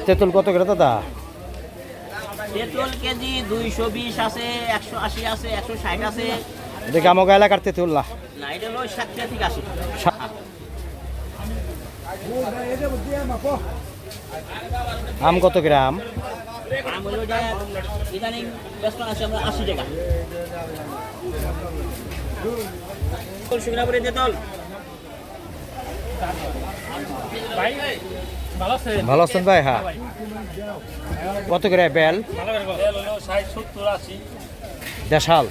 তেঁতুল কত করে দাদা? তেঁতুল কেজি 220 আছে, 180 আছে, 160 আছে। দেখি আমাকে এলাকার তেঁতুল না, না এটা হলো 60 থেকে 80। আম কত গ্রাম? আম হলো যে ইদানিং ব্যস্ত আছে আমরা 80 টাকা। সুগ্রাপুরে তেঁতুল ভাই ভালো আছেন ভাই? হ্যাঁ। কত করে বেল? দেশাল।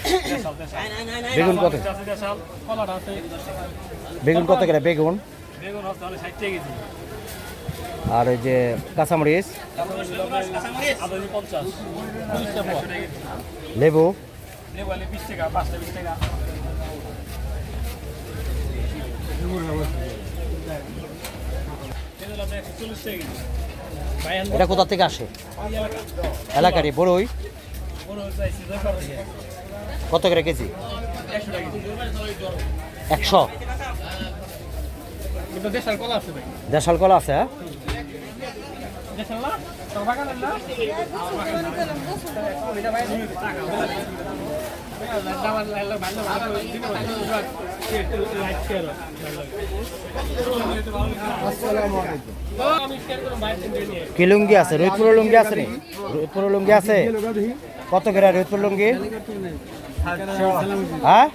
বেগুন কত? বেগুন কত করে বেগুন? আর এই যে কাঁচামরিচ, লেবু এটা কোথা থেকে আসে? এলাকারই বড়ই। কত করে কেজি? 100। দেশাল কলা আছে? কি লুঙ্গি আছে? রোহিতপুরের লুঙ্গি আছে নি? রোহিতপুরের লুঙ্গি আছে? কত করে রোহিতপুর লুঙ্গি? হ্যাঁ,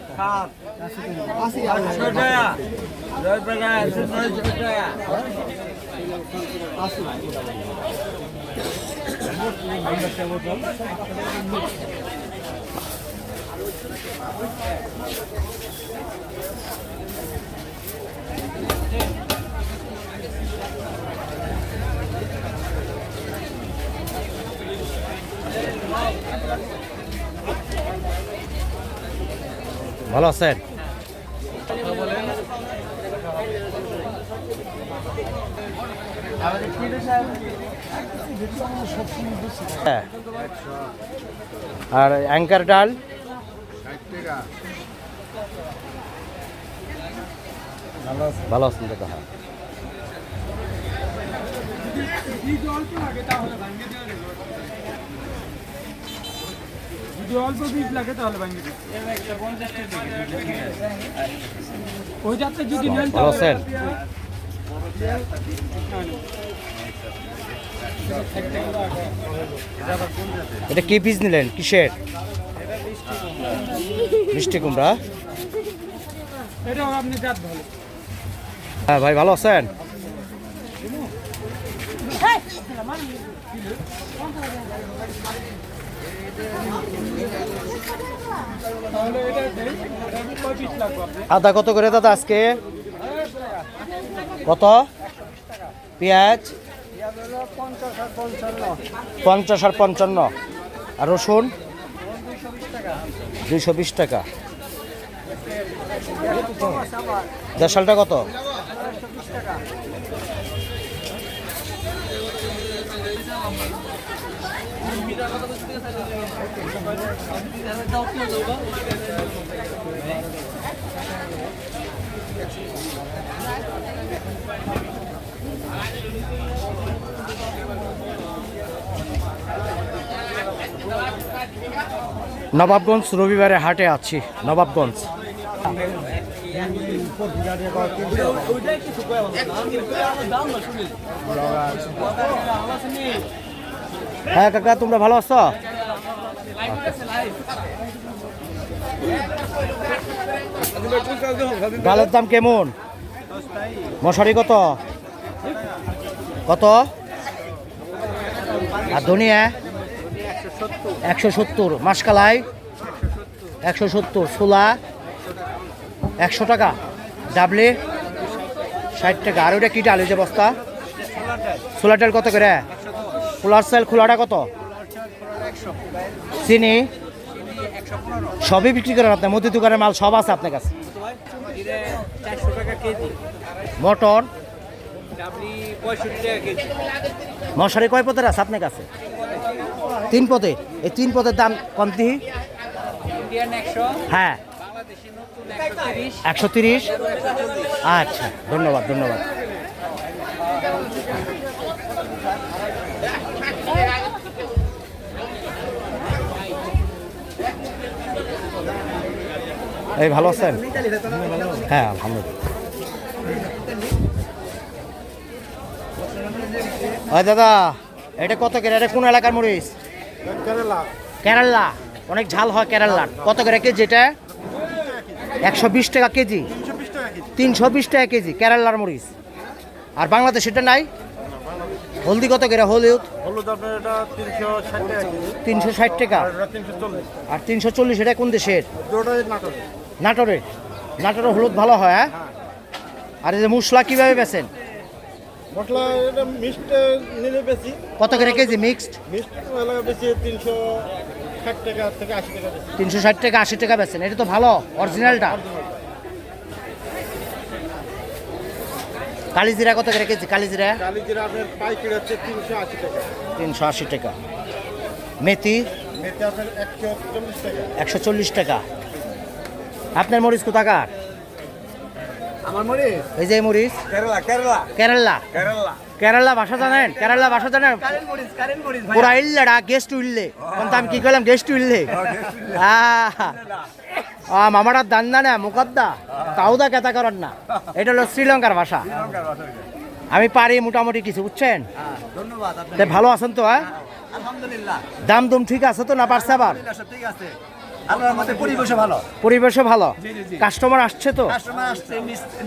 ভালো আছেন? আর অ্যাঙ্কার ডাল ভালো আছেন দাদা? হ্যাঁ। অল্প বীজ লাগে তাহলে ভাঙিয়ে দিই। ওই যাত্রা যদি ভালো আছেন? এটা কি বীজ নিলেন? কিসের? মিষ্টি কুমড়া। এটাও আপনি জাত ভালো। হ্যাঁ ভাই, ভালো আছেন? আদা কত করে দাদা আজকে? কত? পেঁয়াজ 50 আর 55। আর রসুন 220 টাকা। দেশালটা কত? নবাবগঞ্জ রবিবারে হাটে আছি। নবাবগঞ্জ হ্যাঁ কাকা, তোমরা ভালো আছো? ডালের দাম কেমন? মশারি কত? কত? আর ধনিয়া 170। মাসকালাই 170। ছোলা 100 টাকা। ডাবলি 60 টাকা। আর ওইটা কি ডাল এই যে বস্তা? ছোলার ডাল কত করে? খোলার চাল খোলাটা কত? চিনি সবই বিক্রি করেন আপনার? মুদি দোকানের মাল সব আছে আপনার কাছে? 400 টাকা কেজি, মটর ডাবলি 65 টাকা কেজি। মশারি কয় পদের আছে আপনার কাছে? 3 পদে। এই 3 পদের দাম কম দিই। ইন্ডিয়ান 100, হ্যাঁ বাংলাদেশি নতুন 130, 130। আচ্ছা ধন্যবাদ ধন্যবাদ। এই ভালো আছেন? হ্যাঁ আলহামদুলিল্লাহ। ওই দাদা এটা কত করে? এটা কোন এলাকার মরিচ? কেরালা। অনেক ঝাল হয় কেরালার। কত করে কেজি এটা? 120 টাকা কেজি। 320 টাকা কেজি কেরালার মরিচ। আর বাংলাদেশ এটা নাই? হলদি কত করে? হলুদ হলুদ আপনার এটা 360 টাকা কেজি, 360 টাকা। আর এটা 340। আর 340 এটা কোন দেশের? দুটোই নাটক। নাটোরের। নাটোরের হলুদ ভালো হয় হ্যাঁ? আর এই যে মশলা কিভাবে বেচেন? মশলা এটা মিক্সড নিলে বেশি, কত করে কেজি মিক্সড? মিক্সড এলাকা বেশি 360 টাকা থেকে 80 টাকা বেশি। 360 টাকা 80 টাকা বেচেন। এটা তো ভালো অরিজিনালটা। কালিজিরা কত করে কেজি? কালিজিরা কালি জিরা আপনার পাইকারি হচ্ছে 380 টাকা, 380 টাকা। মেথি মেথি আপনার 140 টাকা। 140 টাকা। আপনার মরিচ কোথাকার? আমার মরিচ এই যে মরিচ কেরালা, কেরালা, কেরালা। কেরালা। কেরালা ভাষা জানেন? কেরালা ভাষা জানেন? কারেন্ট মরিচ পুরা ইল্লেডা গেস্ট উইল্লে। কিন্তু আমি কি করলাম? গেস্ট উইল্লে। মামারা দান না মুকদ্দা কাউদা কেতা করার না। এটা হলো শ্রীলঙ্কার ভাষা। আমি পারি মোটামুটি কিছু, বুঝছেন? ধন্যবাদ। তা ভালো আছেন তো? হ্যাঁ আলহামদুলিল্লাহ, দাম দুম ঠিক আছে তো না পারছে আবার? সব ঠিক আছে। আল্লাহর মতে পরিবেশ ভালো, পরিবেশও ভালো, জি, জি, জি। কাস্টমার আসছে তো? কাস্টমার আসছে,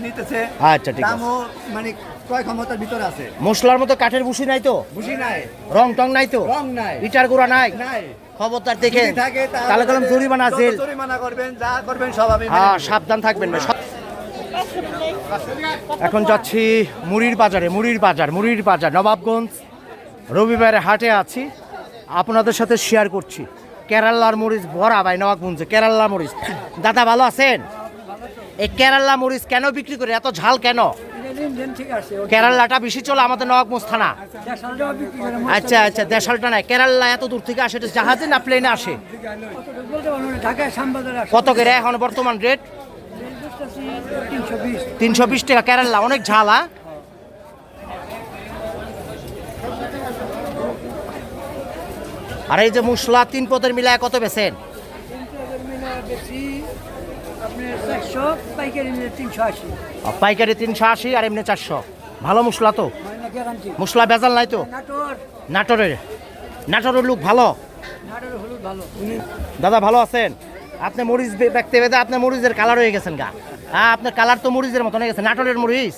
নিতেছে। আচ্ছা ঠিক আছে। দামও মানে ক্রয় ক্ষমতার ভিতরে আছে। মশলার মতো কাঠের বুসি নাই তো? বুঝি নাই, রং টং নাই তো? রং নাই, ইটার গুঁড়া নাই? নাই। খবরদার দেখে যদি থাকে তাহলে কলম জরিমানা যত জেল। জরিমানা করবেন, যা করবেন সব আমি মেনে হ্যাঁ নেব। সাবধান থাকবেন ভাই। এখন যাচ্ছি মুড়ির বাজারে। মুড়ির বাজার নবাবগঞ্জ। রবিবারে হাটে আছি, আপনাদের সাথে শেয়ার করছি। কেরালার মরিচ ভরা ভাই নবাবগঞ্জে। কেরালা মরিচ। দাদা ভালো আছেন? এই কেরালা মরিচ কেন বিক্রি করে? এত ঝাল কেন? কেরালাটা বেশি চলে আমাদের নবাবগঞ্জ থানা। আচ্ছা আচ্ছা, দেশালটা নাই। কেরালা এত দূর থেকে আসে? এটা জাহাজে না প্লেনে আসে? কত করে এখন বর্তমান রেট? 320 টাকা কেরালা। অনেক ঝাল। আর এই যে মশলা 3 পদের মিলায় কত বেচেন? পাইকারি 380 আর এমনি 400। ভালো মশলা তো? মশলা বেজাল নাই তো? নাটোরের লোক ভালো। দাদা ভালো আছেন? আপনি মরিচ দেখতে পেতে আপনার মরিচের কালার হয়ে গেছেন গা। হ্যাঁ আপনার কালার তো মরিচের মতন হয়ে গেছে। নাটোরের মরিচ?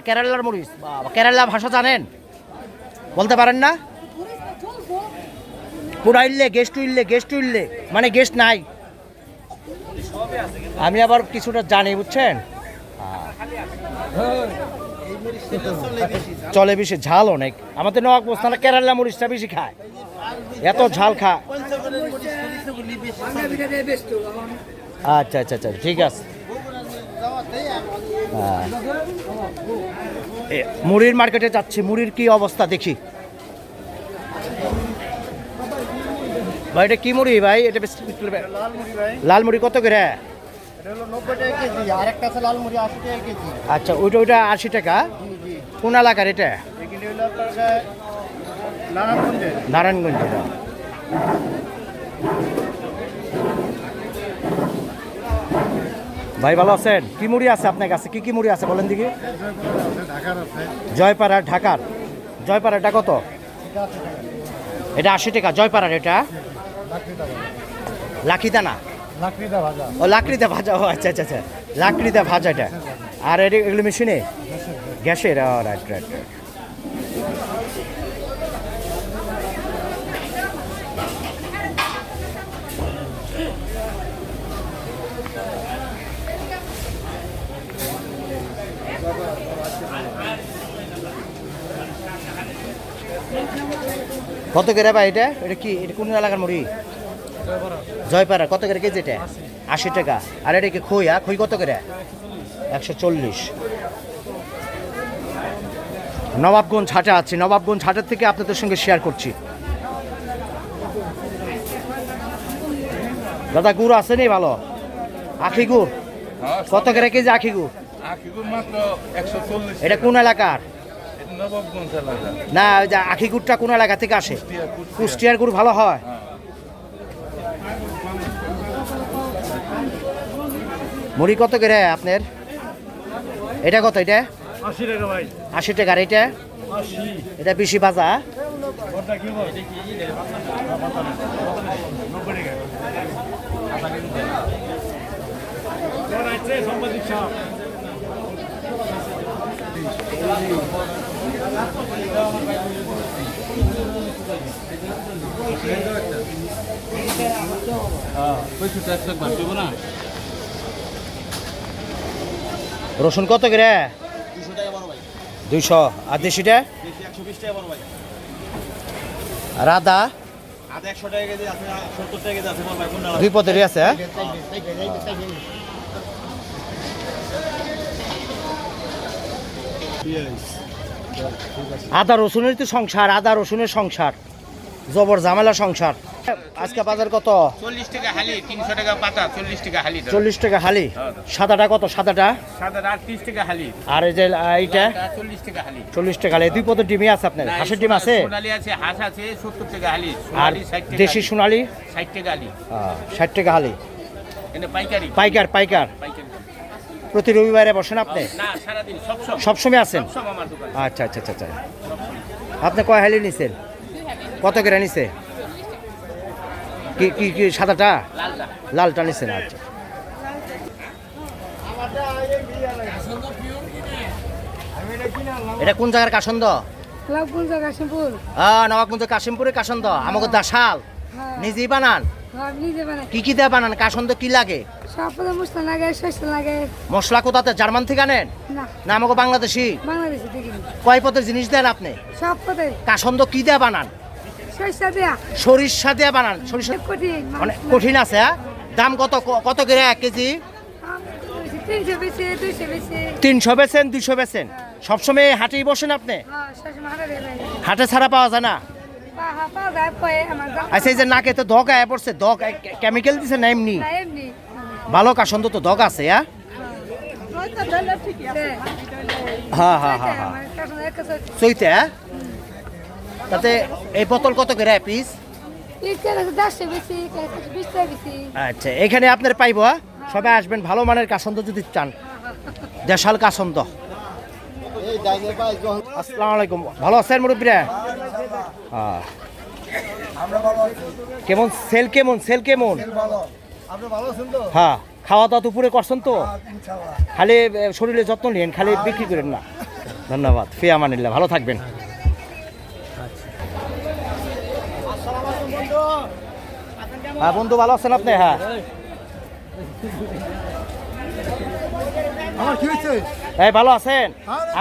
কেরালার মরিচ। বাবা, কেরালা ভাষা জানেন? বলতে পারেন না? পুরা ইল্লে গেস্ট উইল্লে মানে গেস্ট নাই। আমি আবার কিছুটা জানি, বুঝছেন? চলে বেশি, ঝাল অনেক। আমাদের নবাবগঞ্জ থানা কেরালা মরিচটা বেশি খায়, এত ঝাল খায়। আচ্ছা আচ্ছা আচ্ছা ঠিক আছে। মুড়ির মার্কেটে যাচ্ছি, মুড়ির কি অবস্থা দেখি। ভাই এটা কি মুড়ি ভাই? এটা লাল মুড়ি কত করে? এটা হলো 90 টাকা কেজি, আর একটা আছে লাল মুড়ি 80 টাকা কেজি। আচ্ছা ওইটা 80 টাকা। কোন এলাকার এটা? এগুলি হলো আপনার নারায়ণগঞ্জে। নারায়ণগঞ্জ। ভাই ভালো আছেন? কি মুড়ি আছে আপনার কাছে? কি মুড়ি আছে বলেন দেখি। ঢাকার আছে, জয়পাড়ার ঢাকার। জয়পাড়াটা কত? এটা 80 টাকা জয়পাড়ার। এটা লাখিদানা, লাকড়িটা ভাজা। ও লাকড়িতে ভাজা। ও আচ্ছা আচ্ছা আচ্ছা, লাকড়িতে ভাজা এটা। আর এগুলো মেশিনে গ্যাসের। Right right right. কত করে ভাই এটা এটা কি এটা কোন এলাকার মুড়ি জয়পাড়া কত করে কেজি এটা 80 টাকা আর এটা কি খই খই কত করে 140 নবাবগঞ্জ হাটে আছি নবাবগঞ্জ হাটের থেকে আপনাদের সঙ্গে শেয়ার করছি দাদা গুড় আছে নি ভালো আখি গুড় কত করে কেজি আখি গুড় মাত্র 140 এটা কোন এলাকার নবাবগঞ্জ এলাকা না ওই যে আখি গুড়টা কোন এলাকা থেকে আসে কুষ্টিয়ার গুড় ভালো হয় মুড়ি কত করে আপনার এটা কত এটা 80 টাকা ভাই 80 টাকা আর এটা 80 এটা বেশি ভাজা ওটা কি ভাই 90 টাকা আছে সম্পাদিক সাহেব রসুন কত করে 200 টাকা বড় ভাই 200 আর দেশিটা বেশি 120 টাকা বড় ভাই আর আদা আদা 100 টাকা কেজি আছে 70 টাকা কেজি আছে বড় ভাই কোনটা দুই পদেরই আছে হ্যাঁ? আদা রসুনের তো সংসার আদা রসুনের সংসার জবর ঝামেলা সংসার আজকে বাজার কত 40 টাকা হালি 300 টাকা পাতা 40 টাকা হালি 40 টাকা হালি সাদাটা কত সাদাটা সাদা 30 টাকা হালি আর এই যে এইটা 40 টাকা হালি 40 টাকা হালি দুই পদের ডিমই আছে আপনার হাঁসের ডিম আছে সোনালী আছে হাঁস আছে 70 টাকা হালি আর সোনালী 60 টাকা দেশি সোনালি 60 টাকা হালি 60 টাকা হালি এটা পাইকারি পাইকার পাইকার পাইকারি প্রতি রবিবারে বসেন আপনি না সারা দিন সব সবসময় আছেন সব আমার দোকান আচ্ছা আচ্ছা আচ্ছা আচ্ছা আপনি কয় হালি নিছেন কত করে নিছে কি কি কি সাদাটা লালটা লালটা নিছেন আচ্ছা এটা কোন জায়গার কাসন্দ নবাবগঞ্জ কাশিমপুর নবাবগঞ্জ কাশিমপুরে কাসন্দ আমাকে দাসাল হ্যাঁ। নিজেই বানান নিজে বানাই কি কি দিয়ে বানান কাসন্দ কি লাগে সব পদে মশলা লাগে শস্য লাগে মশলা কোথাতে জার্মান থেকে আনেন না না আমাকে বাংলাদেশি বাংলাদেশে দেখি কয় পদের জিনিস দেন আপনি সব পদে কাসন্দ কি দিয়ে বানান শস্য দেয়া সরিষা দিয়ে বানান সরিষা কঠিন অনেক কঠিন আছে হ্যাঁ? দাম কত কত করে 1 কেজি 300 বেশি 200 বেশি 300 বেচেন 200 বেচেন সবসময় হাটেই বসেন আপনি হ্যাঁ সবসময় হারা দেবে হাটে ছাড়া পাওয়া যায় না পাওয়া যায় পয়ে আমার আচ্ছা এই যে নাকে তো দগ আয়া পড়ছে দগ কেমিক্যাল দিছে না এমনি না এমনি ভালো কাসন্দ তো দগ আছে হ্যাঁ হ্যাঁ হ্যাঁ হ্যাঁ হ্যাঁ চৈতে হ্যাঁ? তাতে এই বোতল কত করে পিস আচ্ছা এখানে আপনার পাইব হ্যাঁ? সবাই আসবেন ভালো মানের কাসন্দ যদি চান দেশাল কাসন্দ আসসালামু আলাইকুম ভালো আছেন মুরব্বীরা হ্যাঁ কেমন সেল কেমন হ্যাঁ খাওয়া দাওয়া দুপুরে করছেন তো খালি শরীরে যত্ন নিন খালি বিক্রি করেন না ধন্যবাদ ফি আমানিল্লাহ ভালো থাকবেন হ্যাঁ বন্ধু ভালো আছেন আপনি হ্যাঁ আমার কি হইছে এই ভালো আছেন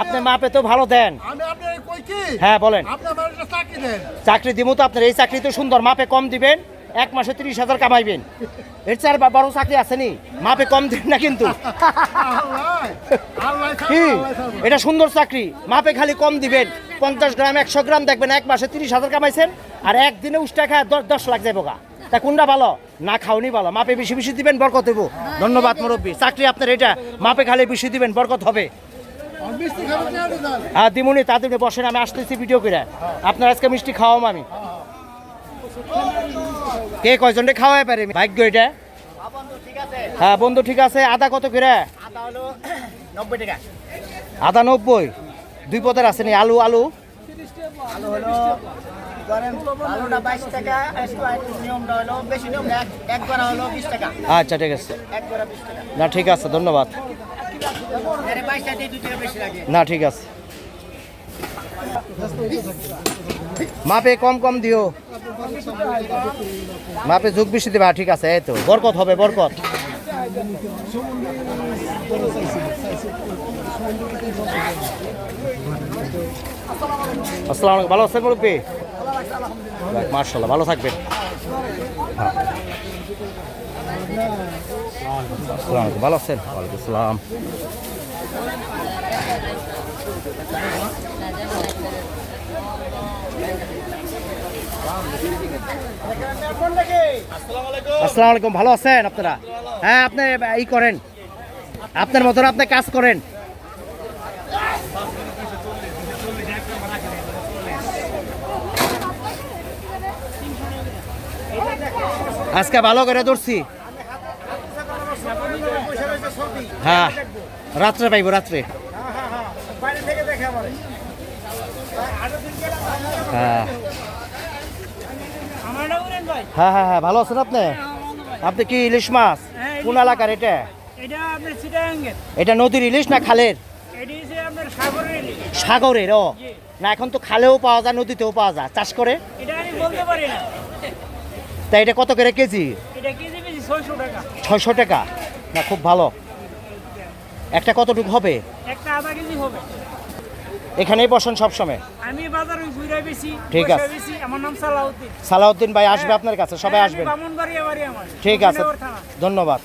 আপনি মাপে তো ভালো দেন আমি আপনার কই কি হ্যাঁ বলেন আপনি আমার একটা চাকরি দেন চাকরি দিব তো আপনার এই চাকরি তো সুন্দর মাপে কম দিবেন 1 মাসে 30,000 কামাইবেন এর চার বড় চাকরি আছে নি মাপে কম দিন না কিন্তু কি এটা সুন্দর চাকরি মাপে খালি কম দিবেন 50 গ্রাম 100 গ্রাম দেখবেন 1 মাসে 30,000 কামাইছেন আর একদিনে উষ্টা খায় 10 লাখ যাবো গা তা কোনটা ভালো না খাওনি ভালো মাপে বেশি বেশি দিবেন বরকত দেব ধন্যবাদ মুরব্বী চাকরি আপনার এটা মাপে খালি বেশি দিবেন বরকত হবে হ্যাঁ দিমুনি তাদের বসেন আমি আসতেছি ভিডিও করে আপনার আজকে মিষ্টি খাওয়াম আমি কে কয়জনকে খাওয়াই পারে ভাগ্য এটা হ্যাঁ বন্ধু ঠিক আছে আদা কত করে আদা হলো 90 টাকা আদা 90 দুই পদের আছে নি আলু আলু হলো ধরেন আলুটা 22 টাকা নিয়মটা হলো বেশি নিয়ম না এক গড়া হলো 20 টাকা আচ্ছা ঠিক আছে এক গড়া 20 টাকা না ঠিক আছে ধন্যবাদ আরে 22 টাকা দিয়ে 2 টাকা বেশি লাগে না ঠিক আছে মাপে কম কম দিও মাপে যোগ বেশি দেবা ঠিক আছে এই তো বরকত হবে বরকত আসসালামু আলাইকুম ভালো আছেন মুরব্বী মার্শাল্লাহ, ভালো থাকবেন। হ্যাঁ। আসসালামু আলাইকুম, ভালো আছেন? ওয়ালাইকুম আসসালাম। আসসালামু আলাইকুম, ভালো আছেন আপনারা? হ্যাঁ, আপনি ই করেন, আপনার মতন আপনি কাজ করেন। আজকে ভালো করে ধরছি। হ্যাঁ, রাত্রে পাইব, রাত্রে। হ্যাঁ হ্যাঁ হ্যাঁ হ্যাঁ, ভালো আছেন আপনি? আপনি কি ইলিশ মাছ কোন এলাকার এটা? এটা আপনার চিটাগাঙ্গের, এটা নদীর ইলিশ না খালের? এটি হচ্ছে আপনার সাগরের ইলিশ। সাগরের? ও না, এখন তো খালেও পাওয়া যায়, নদীতেও পাওয়া যায়, চাষ করে। এটা আমি বলতে পারি না। তা এটা কত করে কেজি? এটা কেজি বেশি 600 টাকা। 600 টাকা? না, খুব ভালো। একটা কতটুকু হবে? একটা আধা কেজি হবে। এখানেই বসেন সবসময়? আমি বাজারে ঘুরে বেশি। ঠিক আছে। আমার নাম সালাউদ্দিন। সালাউদ্দিন ভাই আসবে আপনার কাছে, সবাই আমি আসবেন। ব্রাহ্মণবাড়িয়া বাড়ি আমার। ঠিক আছে, নগর থানা। ধন্যবাদ।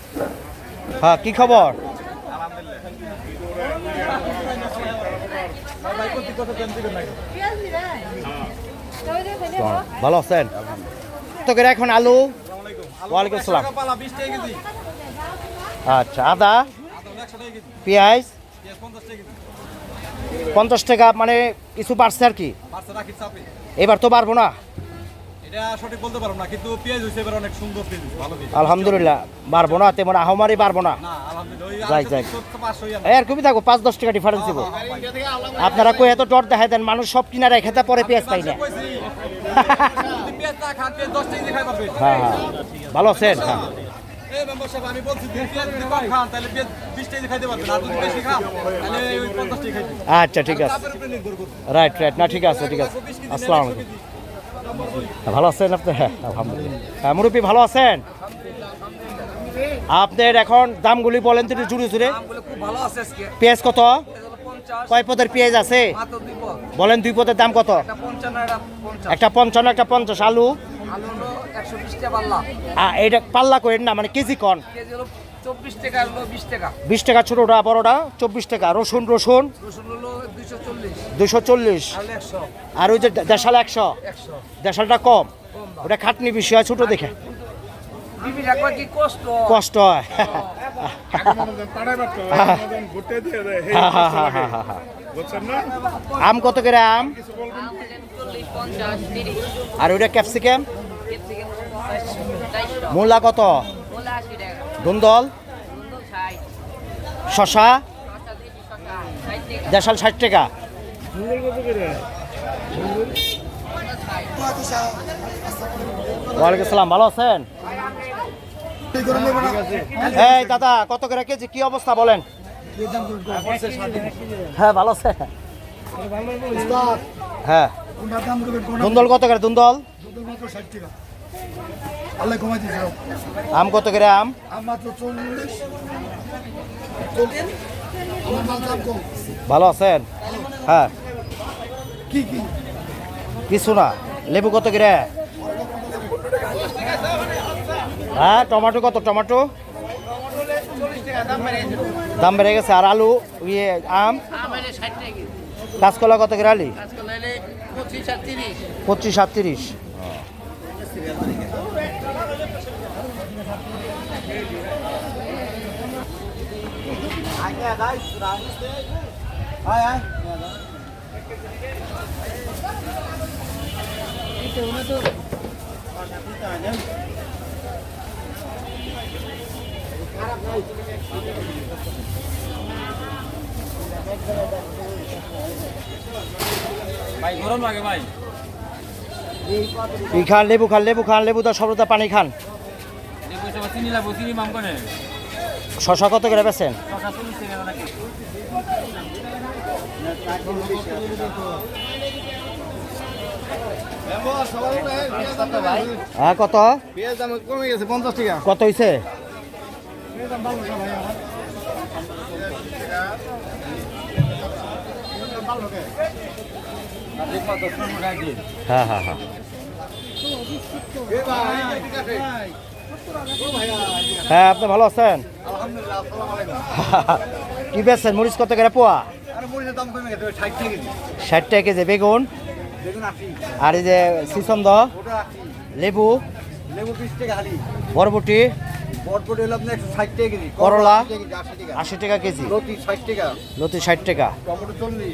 হ্যাঁ, কি খবর? ভালো আছেন? তো করে এখন আলু? ওয়ালাইকুম আসসালাম। আচ্ছা, আদা, পেঁয়াজ 50 টাকা, মানে কিছু বাড়ছে আর কি। এবার তো পারবো না, এটা সঠিক বলতে পারবো না, কিন্তু পেঁয়াজ হইছে এবার অনেক সুন্দর পেঁয়াজ, ভালো পেঁয়াজ। আলহামদুলিল্লাহ। পারবো না তেমন আহমারি, পারবো না। না, আলহামদুলিল্লাহ। যাই যাই, 500 এর খুবই থাকো, 5-10 টাকা ডিফারেন্স দিব। আপনারা কই এত ডর দেখায় দেন, মানুষ সব কিনা রেখে তা পরে পেঁয়াজ পাই না। পেঁয়াজ না খান, পেঁয়াজ 10 টাকা খাই পারবে। হ্যাঁ হ্যাঁ, ভালো আছেন? হ্যাঁ, এই মেম্বার সাহেব, আমি বলছি যে পেঁয়াজ যদি কম খান তাহলে পেঁয়াজ 20 টাকা খাইতে পারবেন, আর যদি বেশি খান তাহলে ওই 50 টাকা খাইতে। আচ্ছা ঠিক আছে, তারপরে উপরে নির্ভর করবে। রাইট রাইট, না ঠিক আছে ঠিক আছে। আসসালামু আলাইকুম। হ্যাঁ, ভালো আছেন আপনি? হ্যাঁ, আলহামদুলিল্লাহ। হ্যাঁ, মুরব্বী ভালো আছেন? আপনার এখন দামগুলি বলেন তো একটু জুড়ে জুড়ে। খুব ভালো আছে আজকে। পেঁয়াজ কত? 50, কয় পদের পেঁয়াজ আছে মাত্র 2 পদ। বলেন? 2 পদের দাম কত? একটা 55, একটা 55, একটা 50। আলু? আলু হলো 120 টাকা পাল্লা। এটা পাল্লা করেন না, মানে কেজি কন? কেজি হলো 24 টাকা, হলো 20 টাকা। 20 টাকা ছোটোটা, বড়টা 24 টাকা। রসুন? রসুন রসুন হলো 240, 240। আলু 100, আর ওই যে দেশাল 100। 100। দেশালটা কম, ওটা খাটনি বেশি হয়, ছোটো দেখে বিবি রাখবা কি কষ্ট। কষ্ট হয়। আম কত করে আম? আর ওইটা ক্যাপসিকাম? মূলা কত? ধুন্দল? শশা? দেশাল 60 টাকা। ওয়ালাইকুম আসসালাম, ভালো আছেন? এই দাদা, কত করে কেজি, কি অবস্থা বলেন? হ্যাঁ, ভালো আছে। হ্যাঁ, ধুন্দল কত করে? ধুন্দল আম কত করে? আম ভালো আছেন? হ্যাঁ, কিছু না। লেবু কত করে? হ্যাঁ, টমেটো কত? টমেটো দাম বেড়ে গেছে। আর আলু, ইয়ে আম? কাঁচকলা কত করে? আলি 25-30। ভাই গরম লাগে ভাই। কি খান? লেবু খান, লেবু খান, লেবু দা সরবত পানি খান। চিনি লাগবো, চিনি মাম করে। শশা কত করে বেছেন? 40 টাকা নাকি? হ্যাঁ, কত? পেঁয়াজ দাম কমে গেছে 50 টাকা। কত হয়েছে? দেখ মা 10 টাকা দিয়ে হ্যাঁ হ্যাঁ হ্যাঁ হ্যাঁ আপনি ভালো আছেন? কি বেচছেন? মরিচ কত করে পোয়া? 60 টাকা কেজি। বেগুন আর এই যে সিসন্দ, লেবু, বরবটি, বটবটি হলো আপনার 160 টাকা কেজি, করলা 80 80 টাকা, টাকা কেজি, লতি 60 টাকা, লতি 60 টাকা। টমেটো 40।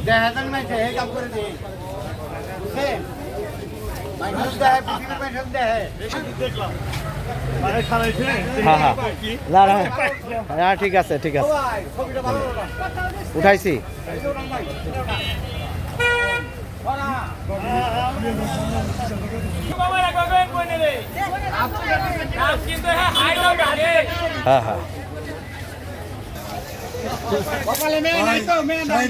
দেখাতেন না এই কাম করে দে বুঝছেন মাইনাস দেয় বিক্রি পেশন দেয় হ্যাঁ হ্যাঁ না না না ঠিক আছে ঠিক আছে ভাই ছবিটা ভালো না। উঠাইছি। বাবা রাখবেন কোনে রে নাম কিন্তু হ্যাঁ হাই দাও গাড়ি হ্যাঁ হ্যাঁ সকালে মেয়ে নাই তো মেয়ে নাই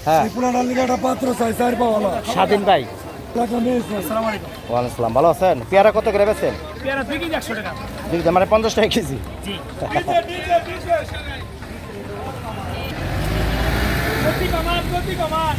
হ্যাঁ পুরানা লিগাটা পাত্র চাই চার পাওয়ালা স্বাধীন ভাই টাকা নিয়েছে আসসালামু আলাইকুম ওয়ালাইকুম আসসালাম। ভালো আছেন? পেয়ারা কত করে বেচেন? পেয়ারা 2 কেজি 100 টাকা মানে 50 টাকা কেজি। জি গতি কমান